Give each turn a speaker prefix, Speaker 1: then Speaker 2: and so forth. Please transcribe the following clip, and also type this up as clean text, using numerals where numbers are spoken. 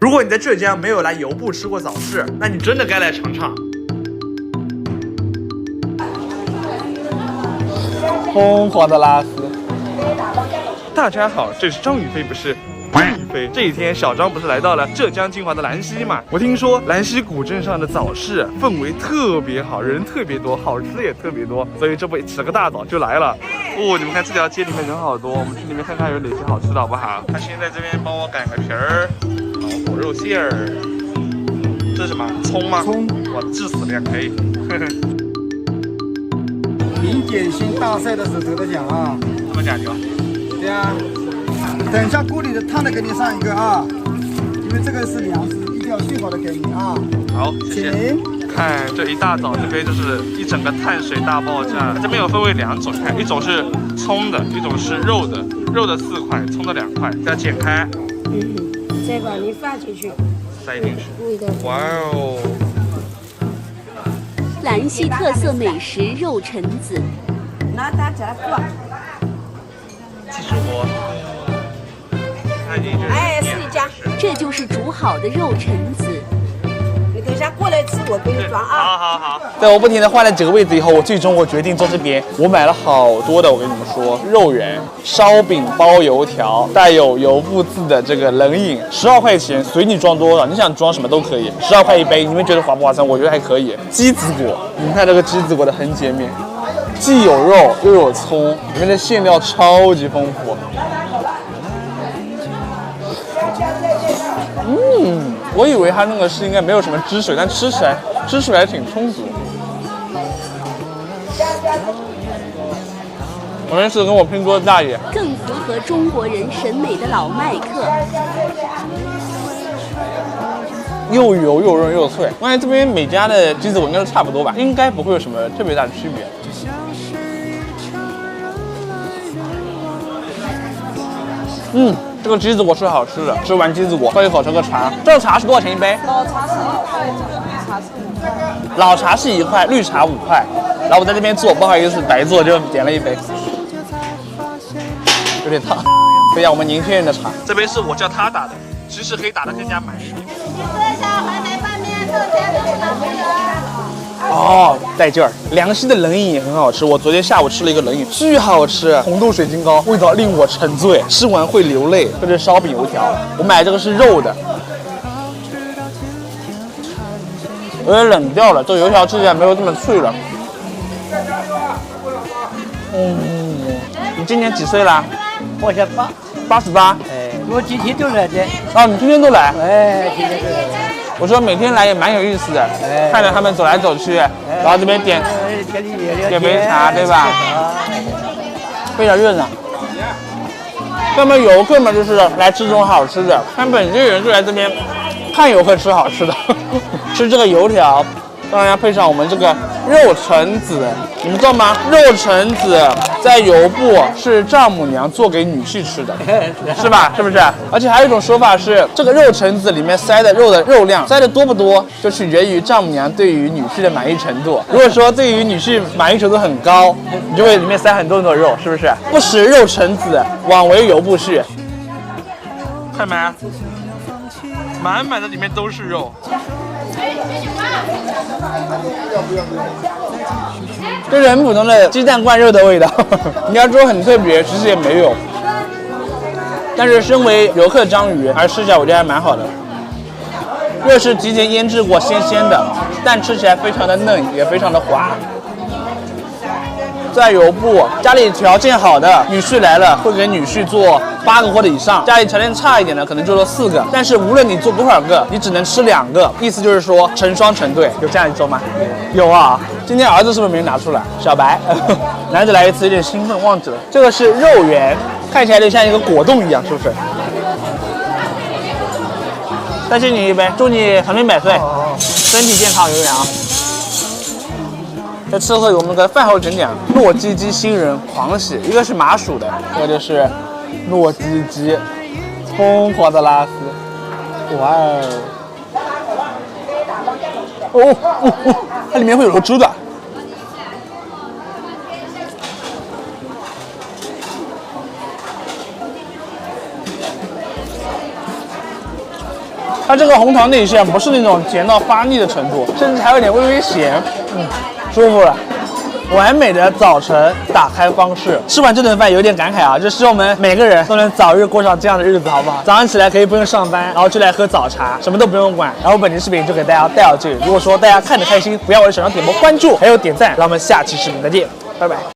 Speaker 1: 如果你在浙江没有来油布吃过早市，那你真的该来尝尝。
Speaker 2: 疯狂的拉丝。
Speaker 1: 大家好，这是张宇飞，不是张宇飞。这几天小张不是来到了浙江金华的兰溪嘛？我听说兰溪古镇上的早市氛围特别好，人特别多，好吃的也特别多，所以这不起了个大早就来了。哦，你们看这条街里面人好多，我们去里面看看有哪些好吃的好不好？他先在这边帮我擀个皮儿，然后火肉馅儿。这是什么？葱吗？
Speaker 2: 葱。
Speaker 1: 哇，致死量可以。
Speaker 2: 名点心大赛的时候得的奖啊！
Speaker 1: 这么讲究？
Speaker 2: 对啊。等一下锅里的烫的给你上一个啊，因为这个是粮食，一定要最好的给你啊。
Speaker 1: 好，谢谢。看这一大早，这边就是一整个碳水大爆炸。这边有分为两种，看一种是葱的，一种是肉的，肉的4块，葱的2块，再剪开。
Speaker 3: 这个你放进去，
Speaker 1: 塞进去。哇哦！
Speaker 4: 兰溪特色美食肉橙子，
Speaker 3: 拿它这做。
Speaker 1: 技术活。
Speaker 3: 哎，试一下。
Speaker 4: 这就是煮好的肉橙子。
Speaker 3: 你等一下过来吃，我给你装啊。
Speaker 1: 好。
Speaker 2: 在我不停的换了几个位置以后，我最终决定坐这边。我买了好多的，我跟你们说，肉圆、烧饼、包油条，带有油布字的这个冷饮，12块钱，随你装多少，你想装什么都可以，12块一杯，你们觉得划不划算？我觉得还可以。鸡子果，你们看这个鸡子果的横截面，既有肉又有葱，里面的馅料超级丰富。我以为它那个是应该没有什么汁水，但吃起来汁水还挺充足。我那次跟我拼桌的大爷，
Speaker 4: 更符合中国人审美的老麦克，
Speaker 2: 又油又润又脆。关于这边每家的鸡子我应该都差不多吧，应该不会有什么特别大的区别。这个鸡子果是好吃的，吃完鸡子果喝一口这个茶，这个茶是多少钱一杯？
Speaker 3: 老茶是1块，绿茶是5块。
Speaker 2: 老茶是1块，绿茶5块。然后我在这边坐，不好意思白坐，就点了一杯，有点烫。分享我们宁天人的茶，
Speaker 1: 这杯是我叫他打的，其实可以打得更加满一点。
Speaker 3: 你说一下淮海拌面热天的哪没有？
Speaker 2: 哦，带劲儿！凉溪的冷饮也很好吃，我昨天下午吃了一个冷饮，巨好吃，红豆水晶糕，味道令我沉醉，吃完会流泪。这是烧饼油条，我买这个是肉的，有点冷掉了，这个油条吃起来没有这么脆了。你今年几岁啦
Speaker 5: 我才
Speaker 2: ？88。
Speaker 5: 哎，我今天都来的。
Speaker 2: 哦，你今天都来？
Speaker 5: 哎，今天都来。
Speaker 2: 我说每天来也蛮有意思的，看着他们走来走去，然后这边点杯茶，对吧？非常热闹。那么游客们就是来吃这种好吃的，看本地人就来这边看游客吃好吃的，吃这个油条，当然要配上我们这个肉橙子，你们知道吗？肉橙子在油布是丈母娘做给女婿吃的，是吧？是不是？而且还有一种说法是，这个肉橙子里面塞的肉的肉量塞的多不多，就取决于丈母娘对于女婿的满意程度。如果说对于女婿满意程度很高，你就会里面塞很多肉，是不是？不食肉橙子，枉为油布婿。
Speaker 1: 看没？满满的里面都是肉。
Speaker 2: 这是很普通的鸡蛋灌肉的味道，你要说很特别，其实也没有。但是身为游客章鱼，而吃起来我觉得还蛮好的。肉是提前腌制过，鲜鲜的，蛋吃起来非常的嫩，也非常的滑。在油布，家里条件好的女婿来了，会给女婿做8个或者以上；家里条件差一点的，可能就做4个。但是无论你做多少个，你只能吃2个，意思就是说成双成对。有这样一说吗？有啊。今天儿子是不是没拿出来？小白，难得来一次，有点兴奋，忘记了。这个是肉圆，看起来就像一个果冻一样，是不是？再敬你一杯，祝你长命百岁，身体健康，有氧。这吃后我们的饭后甜点糯叽叽新人狂喜，一个是麻薯的，这个就是糯叽叽，疯狂的拉丝，哇哦！它里面会有个汁的。它这个红糖内馅不是那种甜到发腻的程度，甚至还有点微微咸，舒服了。完美的早晨打开方式。吃完这顿饭有点感慨啊，就希望我们每个人都能早日过上这样的日子，好不好？早上起来可以不用上班，然后就来喝早茶，什么都不用管，然后本期视频就给大家带到这里。如果说大家看得开心，不要我的手上点波关注，还有点赞，让我们下期视频再见，拜拜。